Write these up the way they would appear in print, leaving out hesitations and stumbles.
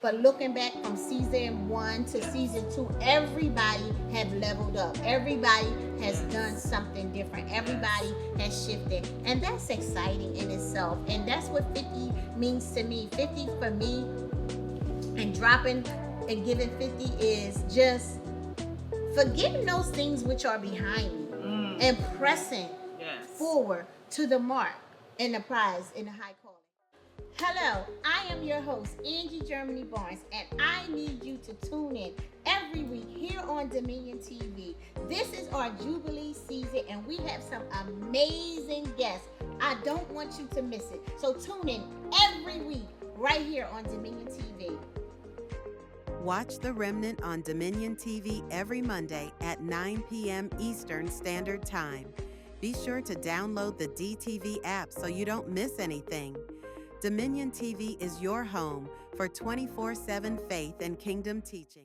But looking back from season 1 to season 2, everybody have leveled up. Everybody has done something different. Everybody has shifted. And that's exciting in itself. And that's what 50 means to me. 50 for me and dropping and giving 50 is just forgetting those things which are behind me and pressing forward to the mark and the prize in the high calling. Hello, I am your host, Angie Germany Barnes, and I need you to tune in every week here on Dominion TV. This is our Jubilee season, and we have some amazing guests. I don't want you to miss it. So tune in every week right here on Dominion TV. Watch The Remnant on Dominion TV every Monday at 9 p.m. Eastern Standard Time. Be sure to download the DTV app so you don't miss anything. Dominion TV is your home for 24/7 faith and kingdom teaching.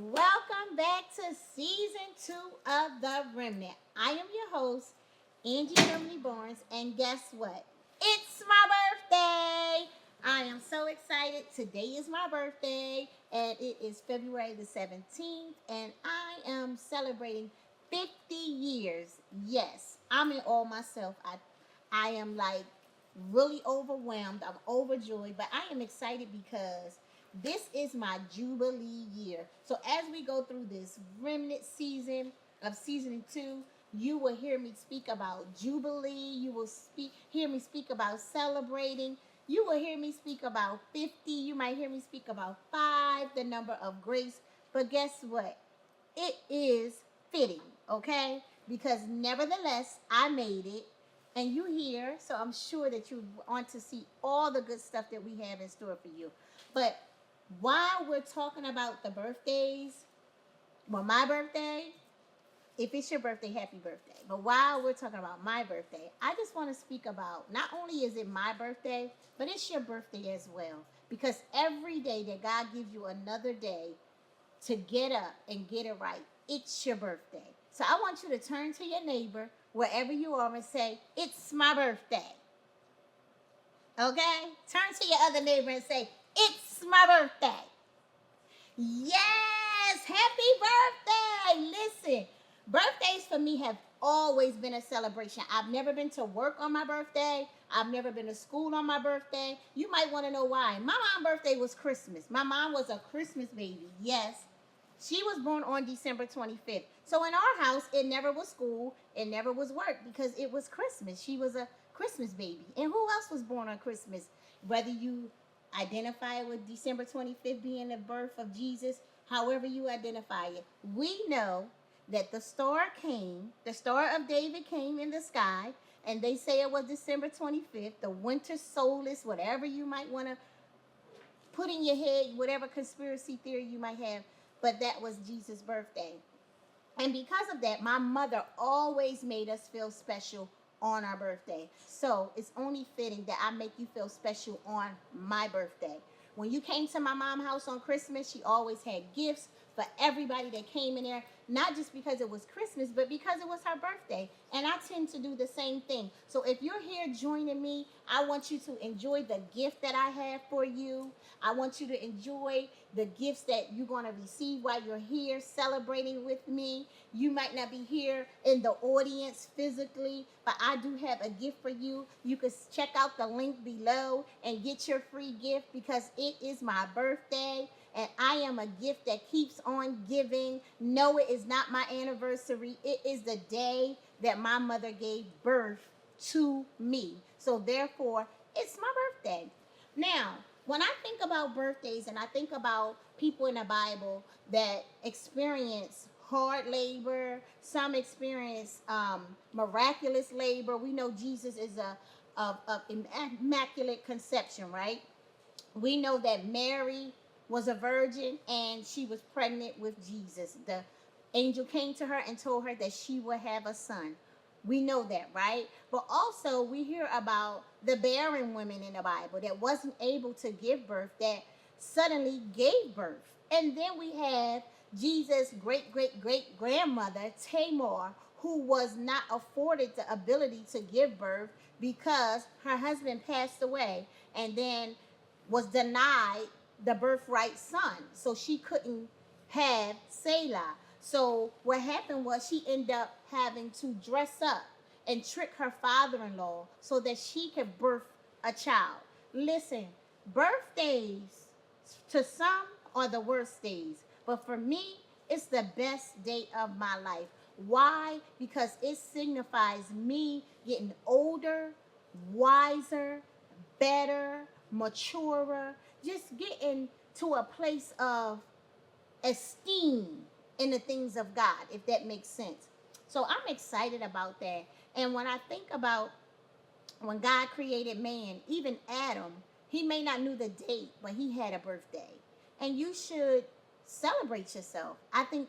Welcome back to season 2 of The Remnant. I am your host, Angie Germany Barnes, and guess what? It's my birthday! I am so excited. Today is my birthday, and it is February the 17th, and I am celebrating 50 years. Yes, I'm in awe myself. I am like really overwhelmed. I'm overjoyed, but I am excited because this is my Jubilee year. So as we go through this remnant season of season 2, you will hear me speak about Jubilee. You will hear me speak about celebrating. You will hear me speak about 50. You might hear me speak about 5, the number of grace. But guess what? It is fitting, okay? Because nevertheless, I made it. And you here, so I'm sure that you want to see all the good stuff that we have in store for you. But while we're talking about the birthdays, well, my birthday, if it's your birthday, happy birthday. But while we're talking about my birthday, I just want to speak about not only is it my birthday, but it's your birthday as well. Because every day that God gives you another day to get up and get it right, it's your birthday. So I want you to turn to your neighbor, wherever you are, and say, it's my birthday. Okay? Turn to your other neighbor and say, it's my birthday. Yes! Happy birthday! Listen, birthdays for me have always been a celebration. I've never been to work on my birthday. I've never been to school on my birthday. You might want to know why. My mom's birthday was Christmas. My mom was a Christmas baby. Yes. She was born on December 25th. So in our house, it never was school. It never was work because it was Christmas. She was a Christmas baby. And who else was born on Christmas? Whether you identify with December 25th being the birth of Jesus, however you identify it, we know that the star came, the Star of David came in the sky, and they say it was December 25th, the winter solstice, whatever you might want to put in your head, whatever conspiracy theory you might have, but that was Jesus' birthday. And because of that, my mother always made us feel special on our birthday. So it's only fitting that I make you feel special on my birthday. When you came to my mom's house on Christmas, she always had gifts for everybody that came in there, not just because it was Christmas, but because it was her birthday. And I tend to do the same thing. So if you're here joining me, I want you to enjoy the gift that I have for you. I want you to enjoy the gifts that you're going to receive while you're here celebrating with me. You might not be here in the audience physically, but I do have a gift for you. You can check out the link below and get your free gift because it is my birthday. And I am a gift that keeps on giving. No, it is not my anniversary. It is the day that my mother gave birth to me. So therefore, it's my birthday. Now, when I think about birthdays and I think about people in the Bible that experience hard labor, some experience miraculous labor. We know Jesus is of immaculate conception, right? We know that Mary was a virgin and she was pregnant with Jesus. The angel came to her and told her that she would have a son. We know that, right? But also, we hear about the barren women in the Bible that wasn't able to give birth, that suddenly gave birth. And then we have Jesus' great great great grandmother, Tamar, who was not afforded the ability to give birth because her husband passed away. And then was denied the birthright son. So she couldn't have Selah. So what happened was she ended up having to dress up and trick her father-in-law so that she could birth a child. Listen, birthdays to some are the worst days, but for me, it's the best day of my life. Why? Because it signifies me getting older, wiser, better, maturer, just getting to a place of esteem in the things of God, if that makes sense. So I'm excited about that. And when I think about when God created man, even Adam, he may not knew the date, but he had a birthday. And you should celebrate yourself. I think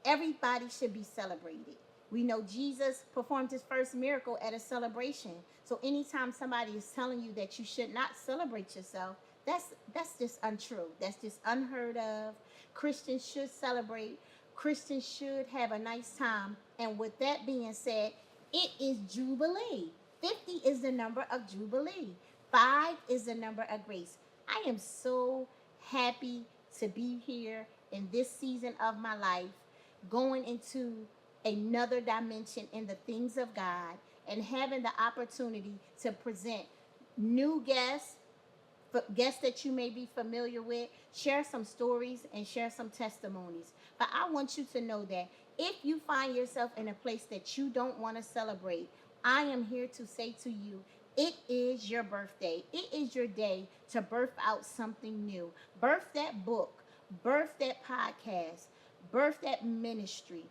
everybody should be celebrated. We know Jesus performed his first miracle at a celebration. So anytime somebody is telling you that you should not celebrate yourself, that's just untrue. That's just unheard of. Christians should celebrate. Christians should have a nice time. And with that being said, it is Jubilee. 50 is the number of Jubilee. 5 is the number of grace. I am so happy to be here in this season of my life, going into another dimension in the things of God and having the opportunity to present new guests, guests that you may be familiar with, share some stories and share some testimonies. But I want you to know that if you find yourself in a place that you don't want to celebrate, I am here to say to you, it is your birthday. It is your day to birth out something new. Birth that book, birth that podcast, birth that ministry,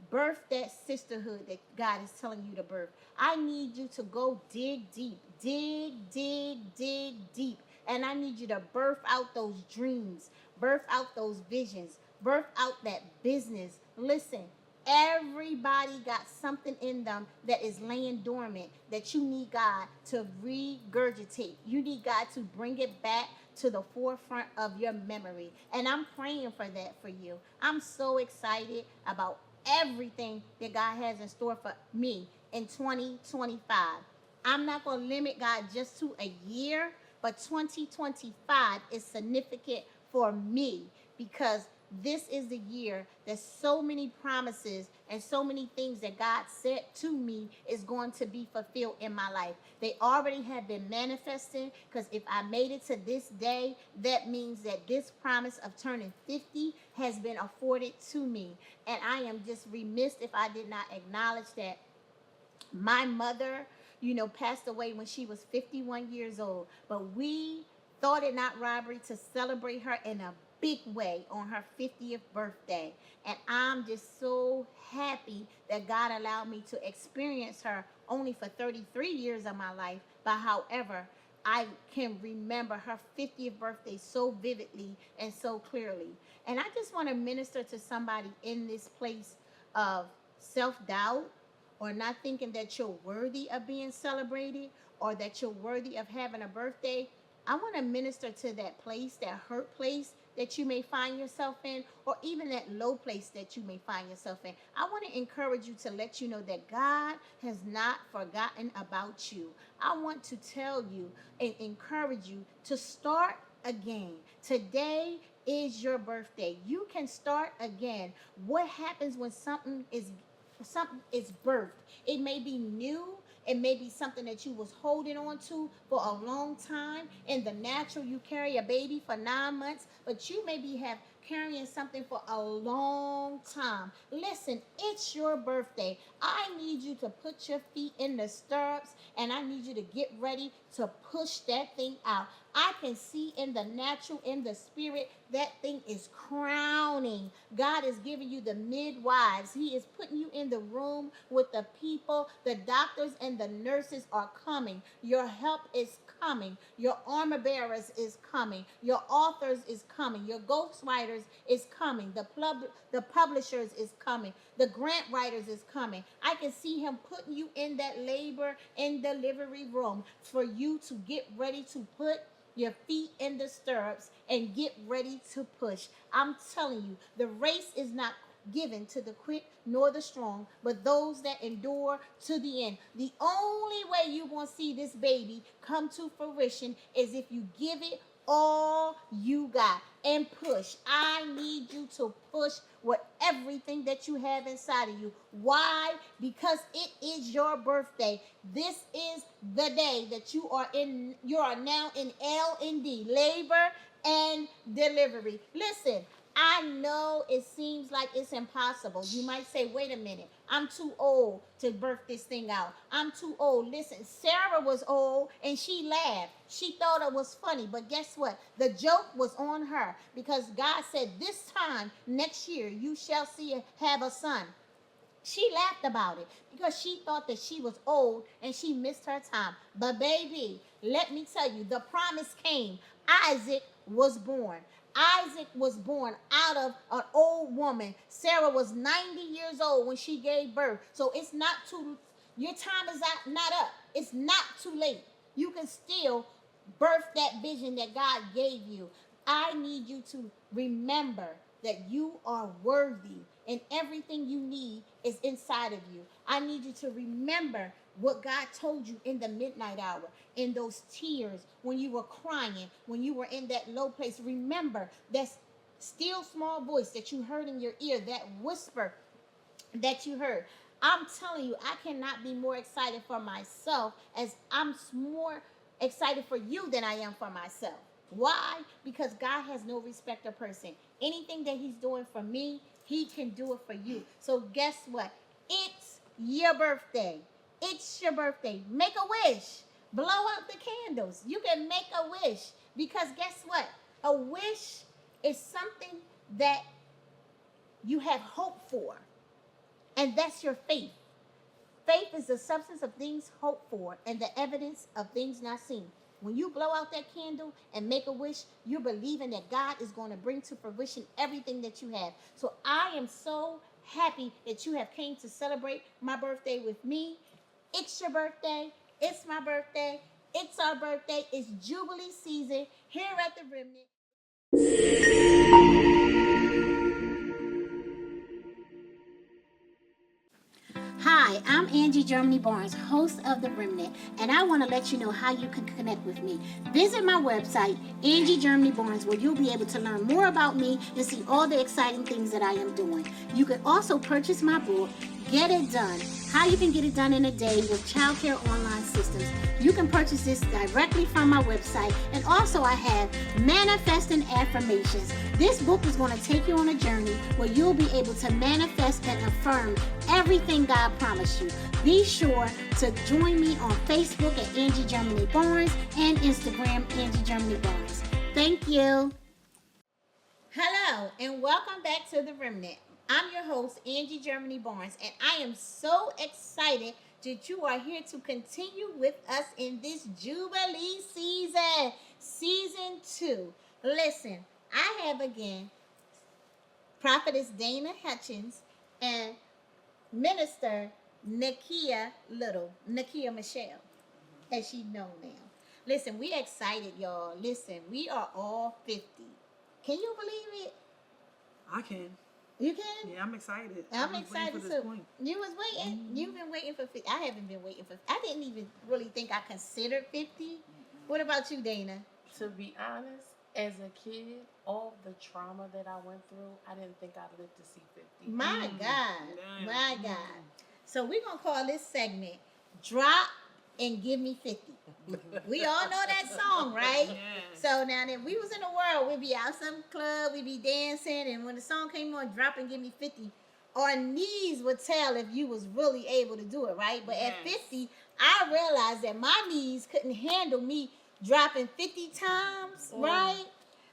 birth that sisterhood that God is telling you to birth. I need you to go dig deep, dig deep. And I need you to birth out those dreams, birth out those visions, birth out that business. Listen, everybody got something in them that is laying dormant that you need God to regurgitate. You need God to bring it back to the forefront of your memory. And I'm praying for that for you. I'm so excited about everything that God has in store for me in 2025. I'm not going to limit God just to a year, but 2025 is significant for me because this is the year that so many promises and so many things that God said to me is going to be fulfilled in my life. They already have been manifesting because if I made it to this day, that means that this promise of turning 50 has been afforded to me. And I am just remiss if I did not acknowledge that my mother, passed away when she was 51 years old. But we thought it not robbery to celebrate her in a big way on her 50th birthday. And I'm just so happy that God allowed me to experience her only for 33 years of my life. But however, I can remember her 50th birthday so vividly and so clearly. And I just want to minister to somebody in this place of self-doubt, or not thinking that you're worthy of being celebrated or that you're worthy of having a birthday. I want to minister to that place, that hurt place that you may find yourself in, or even that low place that you may find yourself in. I want to encourage you to let you know that God has not forgotten about you. I want to tell you and encourage you to start again. Today is your birthday. You can start again. What happens when something is birthed? It may be new. It may be something that you was holding on to for a long time. In the natural, you carry a baby for 9 months, but you maybe have carrying something for a long time. Listen, it's your birthday. I need you to put your feet in the stirrups, and I need you to get ready to push that thing out. I can see in the natural, in the spirit, that thing is crowning. God is giving you the midwives. He is putting you in the room with the people. The doctors and the nurses are coming. Your help is coming. Your armor bearers is coming. Your authors is coming. Your ghostwriters is coming. The publishers is coming. The grant writers is coming. I can see him putting you in that labor and delivery room for you to get ready to put your feet in the stirrups and get ready to push. I'm telling you, the race is not given to the quick nor the strong, but those that endure to the end. The only way you're going to see this baby come to fruition is if you give it all you got and push. I need you to push with everything that you have inside of you. Why? Because it is your birthday. This is the day that you are now in L&D, labor and delivery. Listen, I know it seems like it's impossible. You might say, wait a minute, I'm too old to birth this thing out. I'm too old. Listen, Sarah was old and she laughed. She thought it was funny, but guess what? The joke was on her because God said, this time next year you shall have a son. She laughed about it because she thought that she was old and she missed her time. But baby, let me tell you, the promise came. Isaac was born. Isaac was born out of an old woman. Sarah was 90 years old when she gave birth. So it's not your time is not up. It's not too late. You can still birth that vision that God gave you. I need you to remember that you are worthy and everything you need is inside of you. I need you to remember what God told you in the midnight hour, in those tears, when you were crying, when you were in that low place. Remember that still small voice that you heard in your ear, that whisper that you heard. I'm telling you, I cannot be more excited for myself as I'm more excited for you than I am for myself. Why? Because God has no respect of person. Anything that he's doing for me, he can do it for you. So guess what? It's your birthday. It's your birthday. Make a wish. Blow out the candles. You can make a wish because guess what? A wish is something that you have hope for. And that's your faith. Faith is the substance of things hoped for and the evidence of things not seen. When you blow out that candle and make a wish, you're believing that God is going to bring to fruition everything that you have. So I am so happy that you have came to celebrate my birthday with me. It's your birthday. It's my birthday. It's our birthday. It's Jubilee season here at the Remnant. Hi, I'm Angie Germany Barnes, host of The Remnant, and I want to let you know how you can connect with me. Visit my website, Angie Germany Barnes, where you'll be able to learn more about me and see all the exciting things that I am doing. You can also purchase my book, Get It Done, How You Can Get It Done in a Day with Childcare Online Systems. You can purchase this directly from my website, and also I have Manifesting Affirmations. This book is going to take you on a journey where you'll be able to manifest and affirm everything God promised you. Be sure to join me on Facebook at Angie Germany Barnes and Instagram Angie Germany Barnes. Thank you. Hello and welcome back to The Remnant. I'm your host Angie Germany Barnes, and I am so excited that you are here to continue with us in this Jubilee season 2. Listen, I have again Prophetess Dana Hutchins and Minister Nakia Michelle, as she's known now. Listen, we excited, y'all. Listen, we are all 50. Can you believe it? I can. You can? Yeah, I'm excited. I'm excited for too. point. You was waiting? Mm-hmm. You've been waiting for 50. I haven't been waiting for 50. I didn't even really think I considered 50. Mm-hmm. What about you, Dana? To be honest, as a kid, all the trauma that I went through, I didn't think I'd live to see 50. My God. Damn. My God. So we're going to call this segment Drop and Give Me 50. We all know that song, right? Yes. So now that we was in the world, we'd be out some club, we'd be dancing, and when the song came on, drop and give me 50, our knees would tell if you was really able to do it, right? But at 50, I realized that my knees couldn't handle me dropping 50 times, right?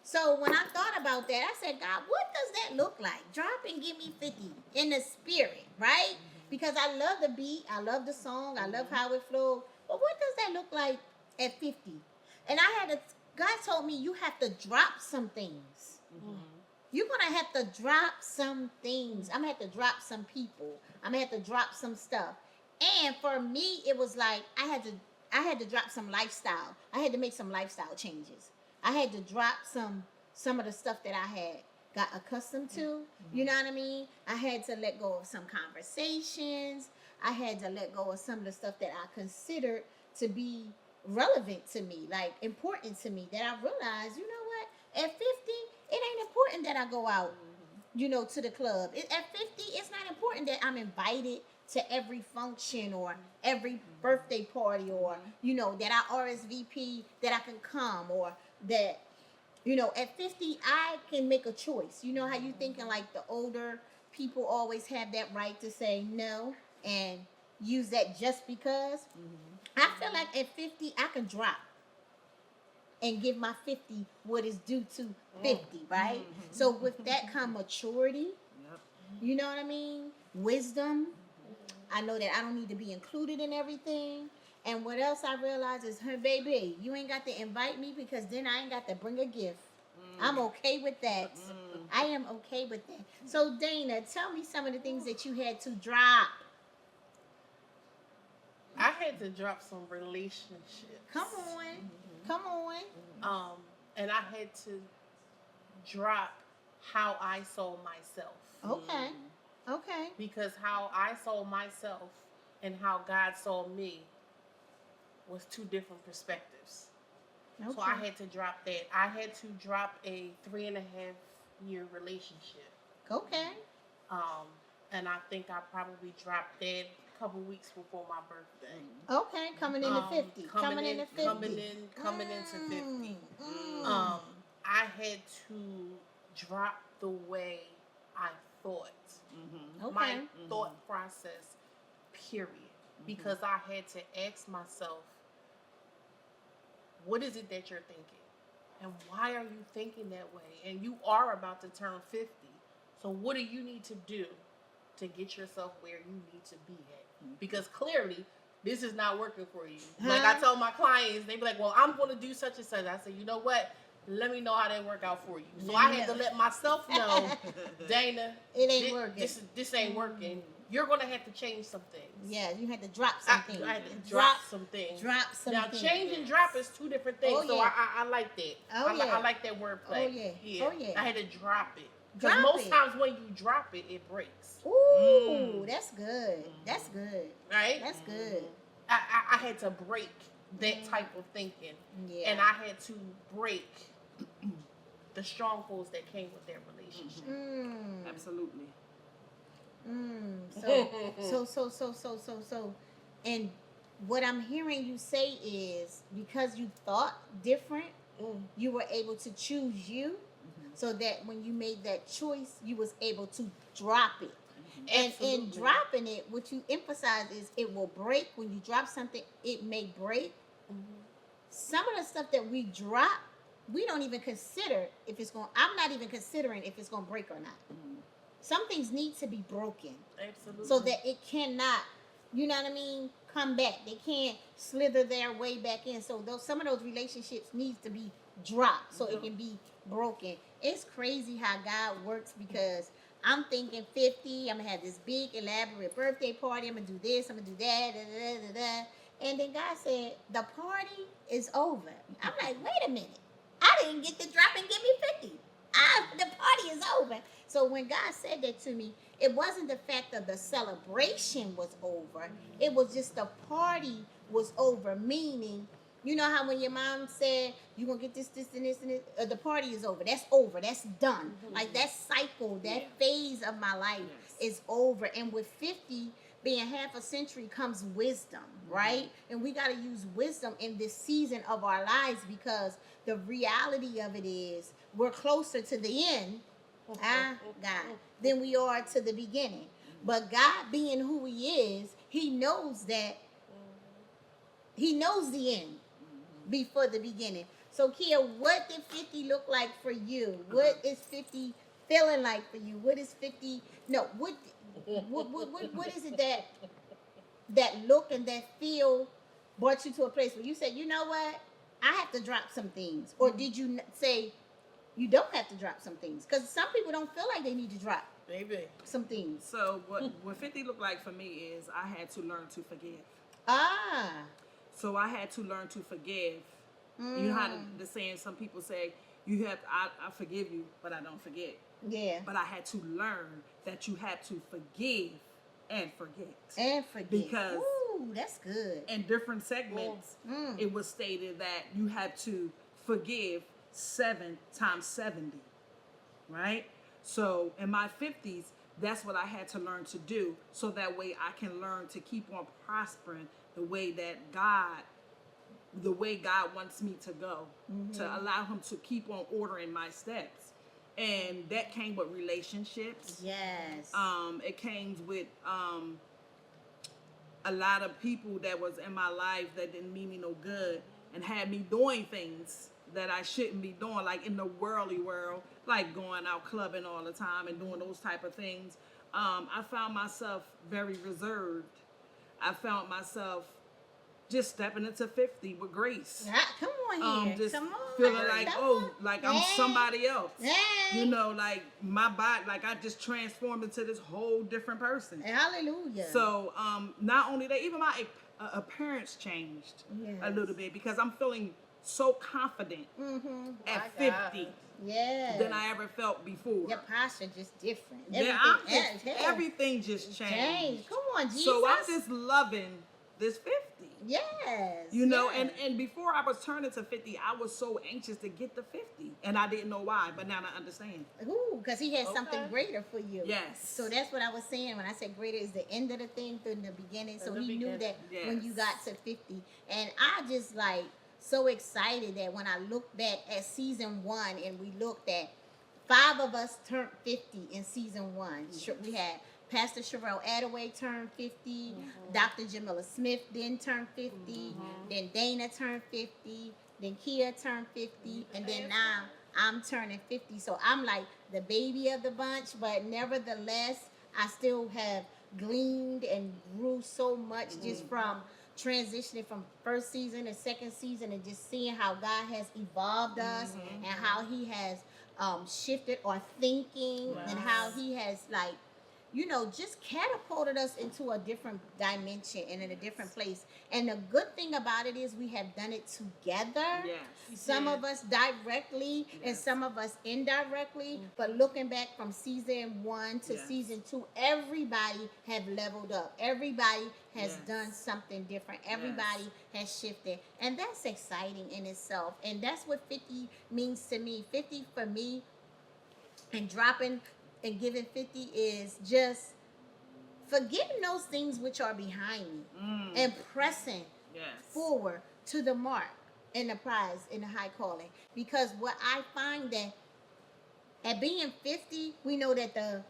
So when I thought about that, I said, God, what does that look like? Drop and give me 50 in the spirit, right? Because I love the beat, I love the song, I love how it flowed. But what does that look like at 50? And God told me you have to drop some things. You're going to have to drop some things. I'm going to have to drop some people. I'm going to have to drop some stuff. And for me, it was like I had to drop some lifestyle. I had to make some lifestyle changes. I had to drop some of the stuff that I had got accustomed to. You know what I mean? I had to let go of some conversations. I had to let go of some of the stuff that I considered to be relevant to me, like important to me, that I realized, you know what? At 50, it ain't important that I go out, to the club. At 50, it's not important that I'm invited to every function or every birthday party or, that I RSVP, that I can come, or that, at 50, I can make a choice. You know how you thinking like the older people always have that right to say no and use that just because? I feel like at 50, I can drop and give my 50 what is due to 50, right? So with that come maturity, you know what I mean? Wisdom. I know that I don't need to be included in everything. And what else I realized is, hey, baby, you ain't got to invite me because then I ain't got to bring a gift. I'm okay with that. I am okay with that. So, Dana, tell me some of the things that you had to drop. I had to drop some relationships. Come on. And I had to drop how I saw myself. Okay. Because how I saw myself and how God saw me was two different perspectives. Okay. So I had to drop that. I had to drop a 3.5-year relationship. Okay. And I think I probably dropped that a couple weeks before my birthday. Okay, coming into 50. Coming into 50. Coming into 50. I had to drop the way I thought. Okay. My thought process, period. Because I had to ask myself, what is it that you're thinking? And why are you thinking that way? And you are about to turn 50. So what do you need to do to get yourself where you need to be at? Because clearly, this is not working for you. Like I told my clients, they be like, well, I'm going to do such and such. I said, you know what? Let me know how that work out for you. So I had to let myself know, Dana, it ain't working. This ain't working. You're going to have to change some things. Yeah, you had to drop some things. I had to drop some things. Drop some things. Now, change and drop is two different things. Oh, so yeah. I like that. I like that wordplay. Oh, yeah. Oh, yeah. I had to drop it. Drop Because most it. times when you drop it, it breaks. Ooh, that's good. That's good. Right? That's good. I had to break that type of thinking. Yeah. And I had to break the strongholds that came with that relationship. Absolutely. So, and what I'm hearing you say is because you thought different, you were able to choose you, so that when you made that choice, you was able to drop it. And in dropping it, what you emphasize is it will break. When you drop something, it may break. Some of the stuff that we drop, we don't even consider if it's going. I'm not even considering if it's going to break or not. Some things need to be broken. Absolutely. So that it cannot, you know what I mean, come back. They can't slither their way back in. So some of those relationships needs to be dropped so it can be broken. It's crazy how God works, because I'm thinking 50, I'm going to have this big elaborate birthday party. I'm going to do this, I'm going to do that, da, da, da, da. And then God said, the party is over. I'm like, wait a minute. I didn't get to drop and give me 50. The party is over. So when God said that to me, it wasn't the fact that the celebration was over. It was just the party was over, meaning, you know how when your mom said, you're going to get this, and this, and this, the party is over. That's over. That's done. Like that cycle, that phase of my life is over. And with 50, being half a century comes wisdom, right? And we got to use wisdom in this season of our lives, because the reality of it is we're closer to the end, God, than we are to the beginning. But God, being who He is, He knows that He knows the end before the beginning. So, Kia, what did 50 look like for you? What is 50 feeling like for you? What is 50? No, what is it that look and that feel brought you to a place where you said, you know what, I have to drop some things? Or did you say you don't have to drop some things? Because some people don't feel like they need to drop Maybe. some things. So what 50 looked like for me is I had to learn to forgive. Ah. So I had to learn to forgive. You know how the saying, some people say, I forgive you, but I don't forget. Yeah. But I had to learn that you had to forgive and forget. And forget. Because ooh, that's good. in different segments, it was stated that you had to forgive 7 times 70, right? So in my 50s, that's what I had to learn to do, so that way I can learn to keep on prospering the way God wants me to go, to allow Him to keep on ordering my steps. And that came with relationships. Yes. It came with a lot of people that was in my life that didn't mean me no good and had me doing things that I shouldn't be doing, like in the worldly world, like going out clubbing all the time and doing those type of things. I found myself very reserved. I found myself just stepping into 50 with grace. Come on here. Just Come on. feeling like, Come oh, on. like I'm Hey. somebody else. Hey. You know, like my body, like I just transformed into this whole different person. Hallelujah. So not only that, even my appearance changed a little bit, because I'm feeling so confident at 50 than I ever felt before. Your posture just different. Everything just changed. Come on, Jesus. So I'm just loving this 50. Yes. You know, yes. and before I was turning to 50, I was so anxious to get to 50. And I didn't know why, but now I understand. Ooh, because He has something greater for you. Yes. So that's what I was saying when I said greater is the end of the thing than the beginning. So He knew that when you got to 50. And I just like so excited that when I look back at season 1 and we looked at 5 of us turned 50 in season 1. We had Pastor Sherelle Attaway turned 50. Dr. Jamila Smith then turned 50. Then Dana turned 50. Then Kia turned 50. And then now I'm turning 50. So I'm like the baby of the bunch. But nevertheless, I still have gleaned and grew so much just from transitioning from first season to second season, and just seeing how God has evolved us and how He has shifted our thinking and how He has, like, you know, just catapulted us into a different dimension and in a different place. And the good thing about it is we have done it together. Yes. Some of us directly and some of us indirectly. But looking back from season 1 to season 2, everybody have leveled up. Everybody has done something different. Everybody has shifted. And that's exciting in itself. And that's what 50 means to me. 50 for me, and dropping and giving 50 is just forgetting those things which are behind me and pressing forward to the mark and the prize in the high calling. Because what I find that at being 50, we know that the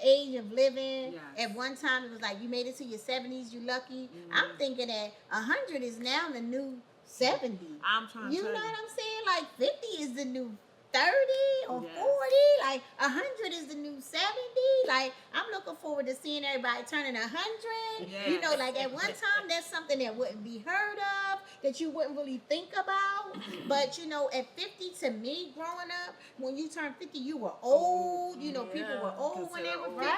age of living, at one time it was like you made it to your 70s, you lucky. I'm thinking that 100 is now the new 70. I'm trying to You know tell what you. I'm saying? Like 50 is the new 30 or 40, like 100 is the new 70. Like, I'm looking forward to seeing everybody turning 100. You know, like at one time that's something that wouldn't be heard of, that you wouldn't really think about. But you know, at 50, to me, growing up, when you turn 50, you were old. You know, people were old when they were 50.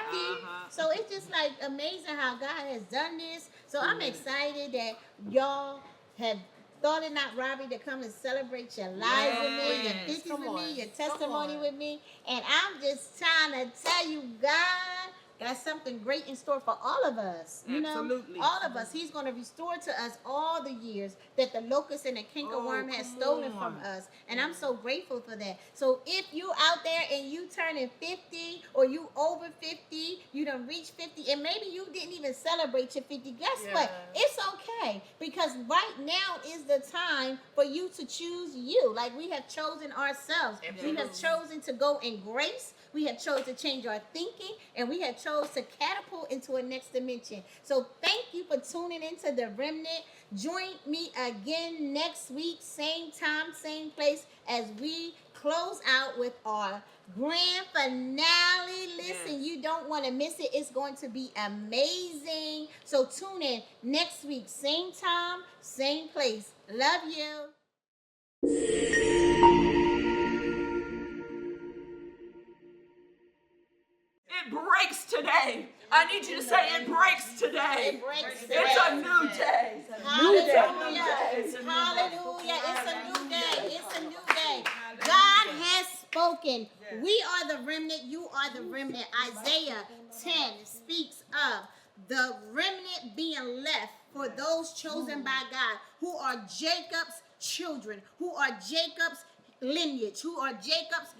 So it's just like amazing how God has done this. So I'm excited that y'all have thought it not robbery to come and celebrate your lives with me, your 50s with me, your testimony with me. And I'm just trying to tell you, God got something great in store for all of us. You Absolutely. know, all of us. He's going to restore to us all the years that the locust and the cankerworm has stolen from us. And I'm so grateful for that. So if you out there and you turning 50 or you over 50, you done reached 50, and maybe you didn't even celebrate your 50, guess what? It's okay, because right now is the time for you to choose you. Like we have chosen ourselves. We have chosen to go in grace. We have chosen to change our thinking, and we have chosen to catapult into a next dimension. So thank you for tuning into The Remnant. Join me again next week, same time, same place, as we close out with our grand finale. Listen, you don't want to miss it. It's going to be amazing. So tune in next week, same time, same place. Love you. It breaks today. I need you to say it breaks today. It breaks today. It's a new day. Hallelujah. Hallelujah. It's a new day. It's a new day. God has spoken. We are the remnant. You are the remnant. Isaiah 10 speaks of the remnant being left for those chosen by God, who are Jacob's children, who are Jacob's lineage, who are Jacob's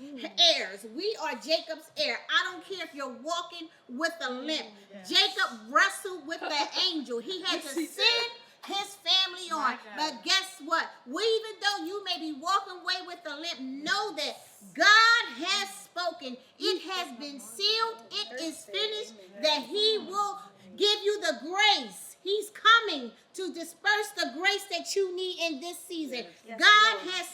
heirs. We are Jacob's heir. I don't care if you're walking with a limp. Jacob wrestled with the angel. He had to send his family on. But guess what? Even though you may be walking away with a limp, know that God has spoken. It has been sealed. It is finished. That he will give you the grace. He's coming to disperse the grace that you need in this season. God has